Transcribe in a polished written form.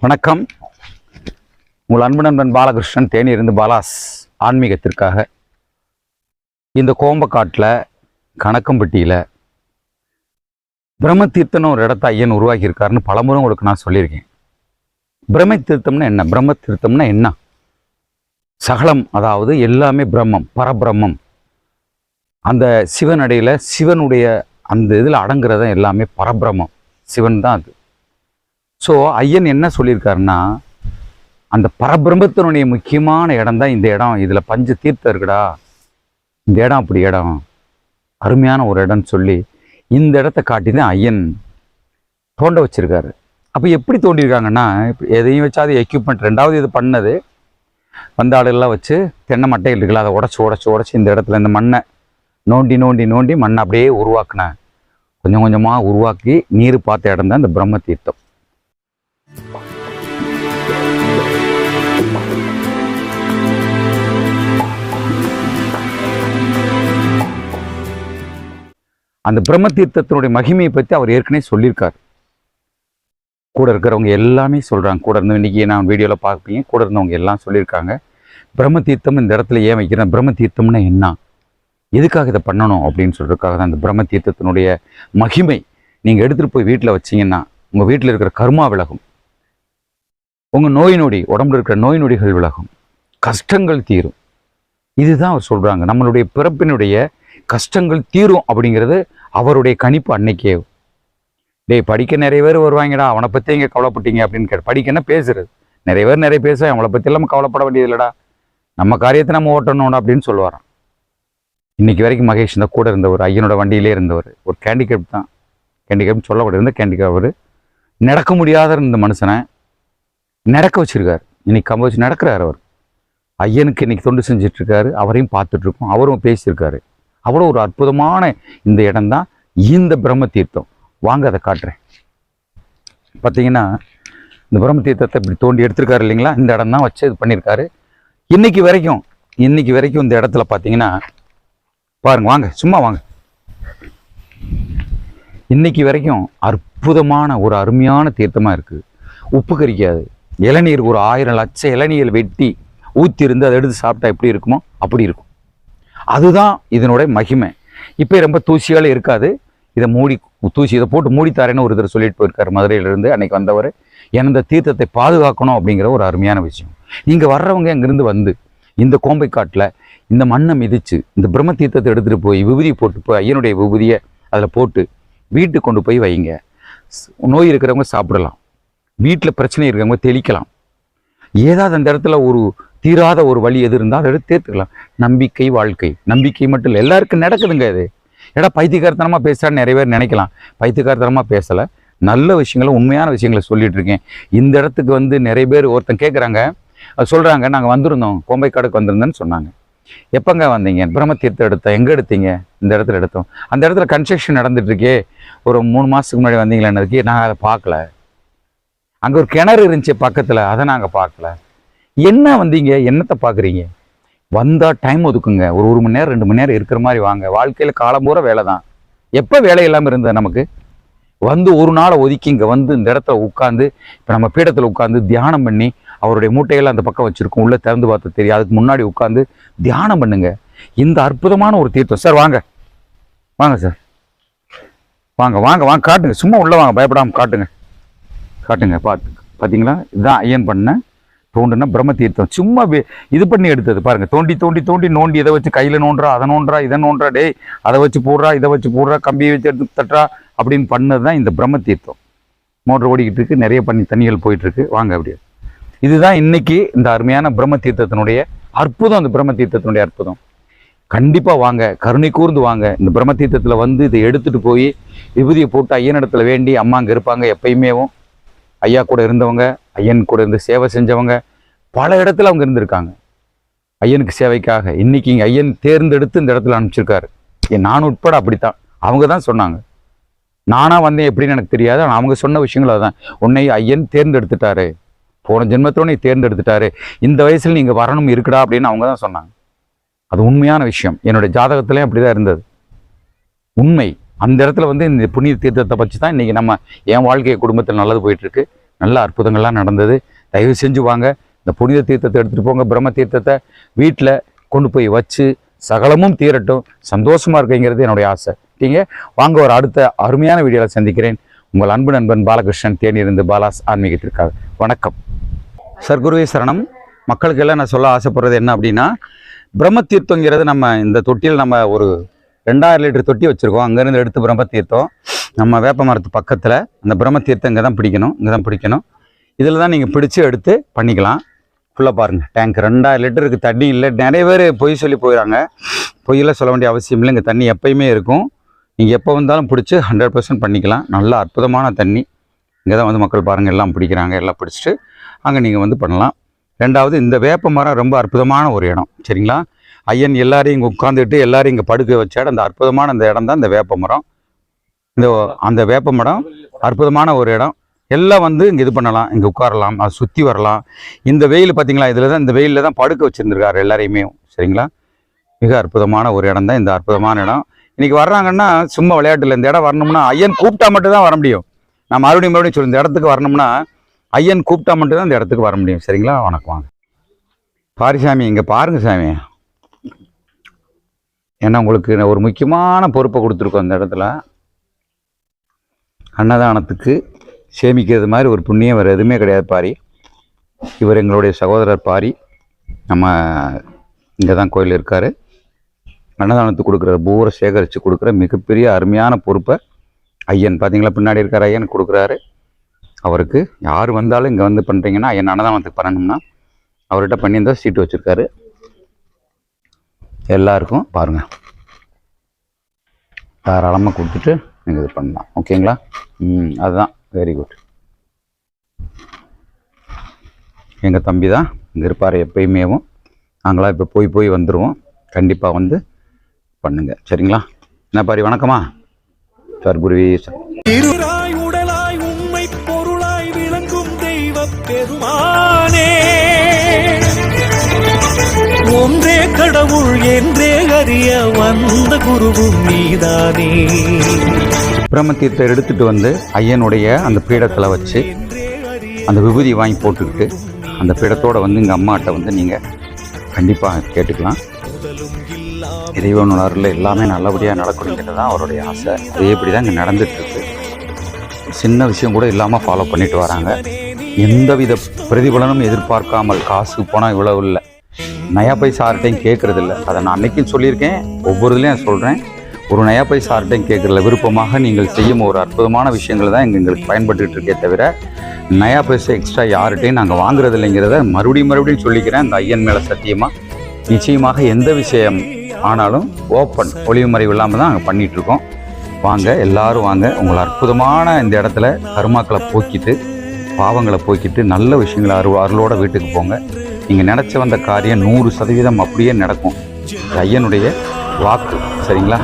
வணக்கம். உங்கள் அன்பு நண்பன் பாலகிருஷ்ணன், தேனியிலிருந்து பாலாஸ் ஆன்மீகத்திற்காக. இந்த கோம்பக்காட்டில் கணக்கம்பட்டியில் பிரம்ம தீர்த்தம்னு ஒரு இடத்த ஐயன் உருவாக்கியிருக்காருன்னு பலமுறை உங்களுக்கு நான் சொல்லியிருக்கேன். பிரம்ம தீர்த்தம்னா என்ன? பிரம்ம தீர்த்தம்னா என்ன? சகலம், அதாவது எல்லாமே பிரம்மம், பரபிரம்மம். அந்த சிவனடையில் சிவனுடைய அந்த இதில் அடங்குறத எல்லாமே பரபிரம்மம், சிவன் தான் அது. ஸோ ஐயன் என்ன சொல்லியிருக்காருன்னா, அந்த பரபிரம்மத்தினுடைய முக்கியமான இடம் தான் இந்த இடம். இதில் பஞ்ச தீர்த்தம் இருக்குடா, இந்த இடம் அப்படி இடம், அருமையான ஒரு இடம்னு சொல்லி இந்த இடத்த காட்டி தான் ஐயன் தோண்ட வச்சிருக்காரு. அப்போ எப்படி தோண்டியிருக்காங்கன்னா, எதையும் வச்சு அது எக்யூப்மெண்ட். ரெண்டாவது இது பண்ணது வந்த ஆளுகள்லாம் வச்சு தென்னை மட்டைகள் இருக்குல்ல, அதை உடச்சி இந்த இடத்துல இந்த மண்ணை நோண்டி நோண்டி நோண்டி மண்ணை அப்படியே உருவாக்குனேன். கொஞ்சம் கொஞ்சமாக உருவாக்கி நீர் பார்த்த இடம் தான் இந்த பிரம்ம தீர்த்தம். அந்த பிரம்ம தீர்த்தத்தினுடைய மகிமையை பற்றி அவர் ஏற்கனவே சொல்லியிருக்கார். கூட இருக்கிறவங்க எல்லாமே சொல்கிறாங்க. கூட இருந்து இன்றைக்கி நான் வீடியோவில் பார்ப்பீங்க, கூட இருந்தவங்க எல்லாம் சொல்லியிருக்காங்க. பிரம்ம தீர்த்தம் இந்த இடத்துல ஏன் வைக்கிறேன், பிரம்ம தீர்த்தம்னா என்ன, எதுக்காக இதை பண்ணணும் அப்படின்னு சொல்கிறதுக்காக தான் இந்த பிரம்ம தீர்த்தத்தினுடைய மகிமை. நீங்கள் எடுத்துகிட்டு போய் வீட்டில் வச்சிங்கன்னா உங்கள் வீட்டில் இருக்கிற கர்மா விலகும், உங்கள் நோய் நொடி, உடம்புல இருக்கிற நோய் நொடிகள் விலகும், கஷ்டங்கள் தீரும். இதுதான் அவர் சொல்கிறாங்க. நம்மளுடைய பிறப்பினுடைய கஷ்டங்கள் தீரும் அப்படிங்கிறது அவருடைய கணிப்பு அன்னைக்கே. டேய், படிக்க நிறைய பேர் வருவாங்கடா, அவனை பற்றி எங்கே கவலைப்பட்டீங்க அப்படின்னு கேட்டு. படிக்கன்னா பேசுறது, நிறைய பேர் நிறைய பேச, அவங்கள பற்றி எல்லாம் கவலைப்பட வேண்டியது இல்லைடா, நம்ம காரியத்தை நம்ம ஓட்டணும்டா அப்படின்னு சொல்லுவாராம். இன்னைக்கு வரைக்கும் மகேஷ் இந்த கூட இருந்தவர், ஐயனோட வண்டியிலே இருந்தவர், ஒரு கேண்டிகேப் தான், கேண்டிகேப்னு சொல்லப்பட்டு இருந்த கேண்டிகேப். அவர் நடக்க முடியாத இருந்த மனுஷனை நடக்க வச்சிருக்காரு. இன்னைக்கு கம்ப வச்சு நடக்கிறார் அவர். ஐயனுக்கு இன்னைக்கு தொண்டு செஞ்சுட்டு இருக்காரு. அவரையும் பார்த்துட்டு இருக்கோம், அவரும் பேசியிருக்காரு. அவ்வளோ ஒரு அற்புதமான இந்த இடம் தான் இந்த பிரம்ம தீர்த்தம். வாங்க அதை காட்டுறேன். பார்த்தீங்கன்னா இந்த பிரம்ம தீர்த்தத்தை இப்படி தோண்டி எடுத்திருக்காரு இல்லைங்களா, இந்த இடம் தான் வச்சு இது பண்ணியிருக்காரு. இன்னைக்கு வரைக்கும் இந்த இடத்துல பார்த்தீங்கன்னா பாருங்க, வாங்க சும்மா வாங்க. இன்னைக்கு வரைக்கும் அற்புதமான ஒரு அருமையான தீர்த்தமாக இருக்குது. உப்பு கரிக்காது. இளநீர் ஒரு 1000 லட்சம் இளநீர் வெட்டி ஊற்றி இருந்து அதை எடுத்து சாப்பிட்டா எப்படி இருக்குமோ அப்படி இருக்கும். அதுதான் இதனுடைய மகிமை. இப்போ ரொம்ப தூசியால் இருக்காது. இதை இதை போட்டு மூடித்தாரேன்னு ஒரு தடவை சொல்லிட்டு போயிருக்காரு மதுரையிலிருந்து அன்னைக்கு வந்தவர். இந்த தீர்த்தத்தை பாதுகாக்கணும் அப்படிங்கிற ஒரு அருமையான விஷயம். நீங்கள் வர்றவங்க அங்கேருந்து வந்து இந்த கோம்பைக்காட்டில் இந்த மண்ணை மிதித்து இந்த பிரம்ம தீர்த்தத்தை எடுத்துகிட்டு போய் விபூதி போட்டு போய் ஐயனுடைய விபூதியை அதில் போட்டு வீட்டுக்கு கொண்டு போய் வைங்க. நோய் இருக்கிறவங்க சாப்பிடலாம், வீட்டில் பிரச்சனை இருக்கிறவங்க தெளிக்கலாம். ஏதாவது அந்த இடத்துல ஒரு தீராத ஒரு வழி எது இருந்தால் அதை எடுத்து தேர்த்துக்கலாம். நம்பிக்கை வாழ்க்கை, நம்பிக்கை மட்டும் இல்லை, எல்லாருக்கும் நடக்குதுங்க. இது ஏடா பைத்தியக்காரத்தனமாக பேசுகிறான்னு நிறைய பேர் நினைக்கலாம். பைத்தியக்காரத்தனமாக பேசலை, நல்ல விஷயங்களை, உண்மையான விஷயங்களை சொல்லிட்டு இருக்கேன். இந்த இடத்துக்கு வந்து நிறைய பேர் ஒருத்தன் கேட்குறாங்க, சொல்கிறாங்க, நாங்கள் வந்திருந்தோம், கோம்பைக்காடுக்கு வந்திருந்தேன்னு சொன்னாங்க. எப்போங்க வந்தீங்க? பிரம்ம தீர்த்தம் எடுத்தோம். எங்கே எடுத்தீங்க? இந்த இடத்துல எடுத்தோம். அந்த இடத்துல கன்ஸ்ட்ரக்ஷன் நடந்துட்டுருக்கே, ஒரு 3 மாதத்துக்கு முன்னாடி வந்தீங்களான்னதுக்கு நான் அதை பார்க்கல. அங்கே ஒரு கிணறு இருந்துச்சு பக்கத்தில், அதை நாங்கள் பார்க்கல. என்ன வந்தீங்க, என்னத்தை பார்க்குறீங்க? வந்தால் டைம் ஒதுக்குங்க. ஒரு 1 மணி நேரம் 2 மணி நேரம் இருக்கிற மாதிரி வாங்க. வாழ்க்கையில் காலம் பூரா வேலை தான். எப்போ வேலை இல்லாமல் இருந்தது நமக்கு? வந்து ஒரு நாளை ஒதுக்கி இங்கே வந்து இந்த இடத்துல உட்காந்து, இப்போ நம்ம பீடத்தில் உட்காந்து தியானம் பண்ணி, அவருடைய மூட்டையெல்லாம் அந்த பக்கம் வச்சுருக்கோம், உள்ளே திறந்து பார்த்து தெரியும், அதுக்கு முன்னாடி உட்காந்து தியானம் பண்ணுங்க. இந்த அற்புதமான ஒரு தீர்த்தம். சார் வாங்க வாங்க சார், வாங்க வாங்க வாங்க, காட்டுங்க, சும்மா உள்ளே வாங்க, பயப்படாமல் காட்டுங்க. பார்த்தீங்களா, இதுதான் ஐயன் பண்ண தோண்டுனா பிரம்ம தீர்த்தம். சும்மா இது பண்ணி எடுத்தது பாருங்க. தோண்டி தோண்டி தோண்டி நோண்டி இதை வச்சு கையில் நோண்டுறா, அதை நோண்டுறா, இதை நோண்டுறா, டே அதை வச்சு போடுறா, இதை வச்சு போடுறா, கம்பியை வச்சு எடுத்து தட்டுறா அப்படின்னு பண்ணது தான் இந்த பிரம்ம தீர்த்தம். மோட்டர் ஓடிக்கிட்டு இருக்கு, நிறைய தண்ணிகள் போயிட்டு இருக்கு. வாங்க அப்படியே. இதுதான் இன்னைக்கு இந்த அருமையான பிரம்ம தீர்த்தத்தினுடைய அற்புதம். இந்த பிரம்ம தீர்த்தத்தினுடைய அற்புதம். கண்டிப்பாக வாங்க, கருணை கூர்ந்து வாங்க. இந்த பிரம்ம தீர்த்தத்தில் வந்து இதை எடுத்துகிட்டு போய் விபூதியை போட்டு ஐயனிடத்துல வேண்டி, அம்மா அங்கே இருப்பாங்க எப்பயுமேவும். ஐயா கூட இருந்தவங்க, ஐயன் கூட இருந்து சேவை செஞ்சவங்க பல இடத்துல அவங்க இருந்திருக்காங்க ஐயனுக்கு சேவைக்காக. இன்னைக்கு இங்கே ஐயன் தேர்ந்தெடுத்து இந்த இடத்துல அனுப்பிச்சிருக்காரு. நான் உட்பட அப்படித்தான். அவங்க தான் சொன்னாங்க. நானாக வந்தேன் எப்படின்னு எனக்கு தெரியாது, ஆனால் அவங்க சொன்ன விஷயங்கள் அதுதான். உன்னை ஐயன் தேர்ந்தெடுத்துட்டாரு, போன ஜென்மத்தோட நீ தேர்ந்தெடுத்துட்டாரு, இந்த வயசில் நீங்கள் வரணும் இருக்குடா அப்படின்னு அவங்க தான் சொன்னாங்க. அது உண்மையான விஷயம். என்னுடைய ஜாதகத்திலையும் அப்படி தான் இருந்தது. உண்மை. அந்த இடத்துல வந்து இந்த புண்ணிய தீர்த்தத்தை பற்றி தான் இன்றைக்கி நம்ம என் வாழ்க்கை குடும்பத்தில் நல்லது போயிட்டுருக்கு. நல்ல அற்புதங்கள்லாம் நடந்தது. தயவு செஞ்சு வாங்க, இந்த புனித தீர்த்தத்தை எடுத்துகிட்டு போங்க. பிரம்ம தீர்த்தத்தை வீட்டில் கொண்டு போய் வச்சு சகலமும் தீரட்டும், சந்தோஷமாக இருக்குங்கிறது என்னுடைய ஆசை. நீங்க வாங்க, ஒரு அடுத்த அருமையான வீடியோவில் சந்திக்கிறேன். உங்கள் அன்பு நண்பன் பாலகிருஷ்ணன், தேனியிருந்து பாலாஸ் ஆன்மீகத்திற்காக. வணக்கம். சர்க்குருவே சரணம். மக்களுக்கு எல்லாம் நான் சொல்ல ஆசைப்படுறது என்ன அப்படின்னா, பிரம்ம தீர்த்தங்கிறது நம்ம இந்த தொட்டியில் நம்ம ஒரு 2000 லிட்டர் தொட்டி வச்சுருக்கோம். அங்கேருந்து எடுத்து பிரம்ம தீர்த்தம் நம்ம வேப்ப மரத்து பக்கத்தில் அந்த பிரம்ம தீர்த்தம் இங்கே தான் பிடிக்கணும். இதில் தான் நீங்கள் பிடிச்சி எடுத்து பண்ணிக்கலாம். ஃபுல்லாக பாருங்கள், டேங்க் 2000 லிட்டருக்கு தண்ணி இல்லை. நிறைய பேர் பொய் சொல்லி போயிடறாங்க. பொய்யெல்லாம் சொல்ல வேண்டிய அவசியம் இல்லை. இங்கே தண்ணி எப்பயுமே இருக்கும். நீங்கள் எப்போ வந்தாலும் பிடிச்சி 100% பண்ணிக்கலாம். நல்ல அற்புதமான தண்ணி. இங்கே தான் வந்து மக்கள் பாருங்கள் எல்லாம் பிடிக்கிறாங்க. எல்லாம் பிடிச்சிட்டு அங்கே நீங்கள் வந்து பண்ணலாம். ரெண்டாவது, இந்த வேப்ப மரம் ரொம்ப அற்புதமான ஒரு இடம், சரிங்களா? ஐயன் எல்லாரையும் இங்கே உட்காந்துட்டு எல்லாரையும் இங்கே படுக்க வச்சாட அந்த அற்புதமான அந்த இடம் தான் இந்த வேப்ப மரம். அந்த வேப்ப மரம் அற்புதமான ஒரு இடம். எல்லாம் வந்து இங்கே இது பண்ணலாம், இங்கே உட்காரலாம், அதை சுற்றி வரலாம். இந்த வெயில் பார்த்தீங்களா, இதில் தான் இந்த வெயிலில் தான் படுக்க வச்சுருந்துருக்காரு எல்லாரையுமே, சரிங்களா? மிக அற்புதமான ஒரு இடம் தான் இந்த அற்புதமான இடம். இன்றைக்கி வர்றாங்கன்னா சும்மா விளையாட்டில் இந்த இடம் வரணும்னா ஐயன் கூப்பிட்டா மட்டும் தான் வர முடியும். நான் மறுபடியும் சொல்லி இந்த இடத்துக்கு வரணும்னா ஐயன் கூப்பிட்டா மட்டும் தான் இந்த இடத்துக்கு வர முடியும், சரிங்களா? வணக்கம். வாங்க பாரிசாமி, இங்கே பாருங்க சாமி. ஏன்னா உங்களுக்கு ஒரு முக்கியமான பொறுப்பை கொடுத்துருக்கோம். இந்த இடத்துல அன்னதானத்துக்கு சேமிக்கிறது மாதிரி ஒரு புண்ணியம் வேறு எதுவுமே கிடையாது. பாரி இவர் எங்களுடைய சகோதரர் பாரி. நம்ம இங்கே தான் கோயில் இருக்கார். அன்னதானத்துக்கு கொடுக்குற பூரை சேகரித்து கொடுக்குற மிகப்பெரிய அருமையான பொறுப்பை ஐயன் பார்த்தீங்களா பின்னாடி இருக்கார், ஐயன் கொடுக்குறாரு. அவருக்கு யார் வந்தாலும் இங்கே வந்து பண்ணுறீங்கன்னா ஐயன் அன்னதானத்துக்கு பண்ணணும்னா அவர்கிட்ட பண்ணியிருந்தால் சீட்டு வச்சுருக்காரு. எல்லாருக்கும் பாருங்கள் தாராளமாக கொடுத்துட்டு நீங்கள் இது பண்ணலாம், ஓகேங்களா? அதுதான் வெரி குட். எங்கள் தம்பி தான் இங்கே இருப்பார் எப்பயுமேவும். நாங்களாம் இப்போ போய் வந்துடுவோம். கண்டிப்பாக வந்து பண்ணுங்க, சரிங்களா? என்ன பாரி, வணக்கமா? சர்க்குருவே திருராய் உடலாய் உண்மை பொருளாய் விளங்கும் தெய்வ பெருமானே, ஒன்றே கடவுள் என்றே அறிய வந்த குருவும் நீதானே. பிரம்ம தீர்த்தம் எடுத்துட்டு வந்து ஐயனுடைய அந்த பீடத்தில் வச்சு அந்த விபூதி வாங்கி போட்டுக்கிட்டு அந்த பீடத்தோட வந்து இங்கே அம்மாட்ட வந்து நீங்கள் கண்டிப்பாக கேட்டுக்கலாம். இறைவனோட அருள் எல்லாமே நல்லபடியாக நடக்கணுங்கிறது தான் அவருடைய ஆசை. அதேபடி தான் இங்கே நடந்துட்டுருக்கு. சின்ன விஷயம் கூட இல்லாமல் ஃபாலோ பண்ணிட்டு வராங்க. எந்தவித பிரதிபலனும் எதிர்பார்க்காமல். காசு போனால் இவ்வளவு இல்லை, நயா பைசா யார்கிட்டையும் கேட்குறதில்ல. அதை நான் அன்றைக்கும் சொல்லியிருக்கேன், ஒவ்வொரு இதுலேயும் சொல்கிறேன். ஒரு நயா பைசா யார்கிட்டையும் கேட்குறதில்ல. விருப்பமாக நீங்கள் செய்யும் ஒரு அற்புதமான விஷயங்கள் தான் எங்களுக்கு பயன்பட்டுக்கிட்டு இருக்கே தவிர நயா பைசா எக்ஸ்ட்ரா யார்கிட்டையும் நாங்கள் வாங்குறது இல்லைங்கிறத மறுபடியும் சொல்லிக்கிறேன். அந்த ஐயன் மேலே சத்தியமாக. நிச்சயமாக எந்த விஷயம் ஆனாலும் ஓப்பன், ஒளிவு மறைவு இல்லாமல் தான் நாங்கள் பண்ணிகிட்ருக்கோம். வாங்க, எல்லாரும் வாங்க. உங்களை அற்புதமான இந்த இடத்துல கருமாக்களை போக்கிட்டு பாவங்களை போக்கிட்டு நல்ல விஷயங்களை அருளோட வீட்டுக்கு போங்க. நீங்கள் நினச்ச வந்த காரியம் 100% அப்படியே நடக்கும். ஐயனுடைய வாக்கு, சரிங்களா?